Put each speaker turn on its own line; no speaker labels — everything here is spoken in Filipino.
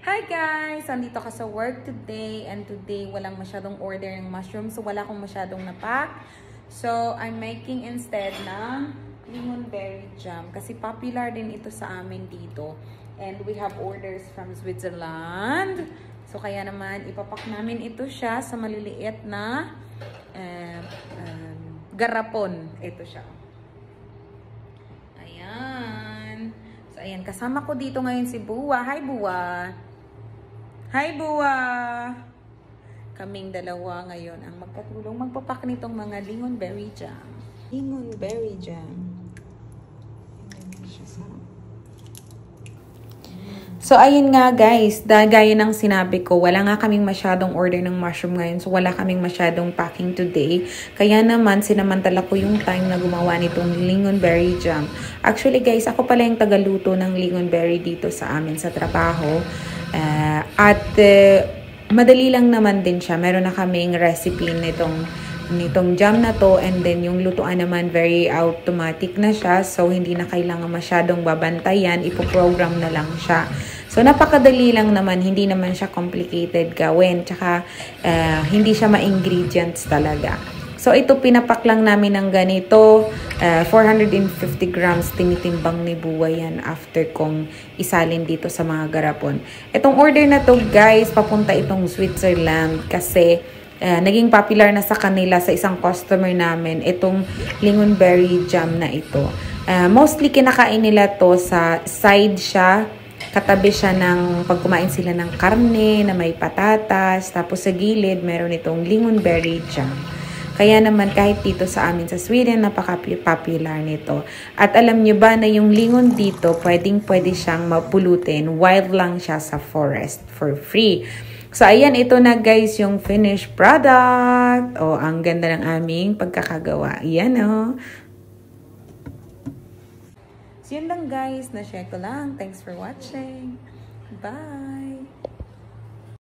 Hi guys! Andito ka sa work today and today walang masyadong order ng mushroom so wala akong masyadong napak. So, I'm making instead ng lingonberry jam kasi popular din ito sa amin dito. And we have orders from Switzerland. So, kaya naman ipapak namin ito siya sa maliliit na garapon. Ito siya. Ayan. So, ayan. Kasama ko dito ngayon si Buwa. Hi, Buwa! Hi, Buwa! Kaming dalawa ngayon ang magkatulong magpapak nitong mga lingonberry jam. Lingonberry jam. So, ayun nga guys, gaya ng sinabi ko, wala nga kaming masyadong order ng mushroom ngayon. So, wala kaming masyadong packing today. Kaya naman, sinamantala ko yung time na gumawa nitong lingonberry jam. Actually guys, ako pala yung tagaluto ng lingonberry dito sa amin sa trabaho. Madali lang naman din siya. Meron na kaming recipe nitong jam na to, and then yung lutuan naman very automatic na siya, so hindi na kailangan masyadong babantayan, ipoprogram na lang siya. So napakadali lang naman, hindi naman siya complicated gawin, tsaka hindi siya ma-ingredients talaga. So ito pinapak lang namin ng ganito, 450 grams tinitimbang ni Buwa yan after kong isalin dito sa mga garapon. Itong order na to guys, papunta itong Switzerland kasi naging popular na sa kanila sa isang customer namin itong lingonberry jam na ito. Mostly kinakain nila to sa side siya, katabi siya ng pag kumain sila ng karne na may patatas, tapos sa gilid meron itong lingonberry jam. Kaya naman kahit dito sa amin sa Sweden, napaka-popular nito. At alam nyo ba na yung lingon dito, pwede siyang mapulutin, wild lang siya sa forest for free. So, ayan, ito na guys yung finished product. Oh, ang ganda ng aming pagkakagawa. Ayan, oh. So, yun lang guys. Na-share ko lang. Thanks for watching. Bye!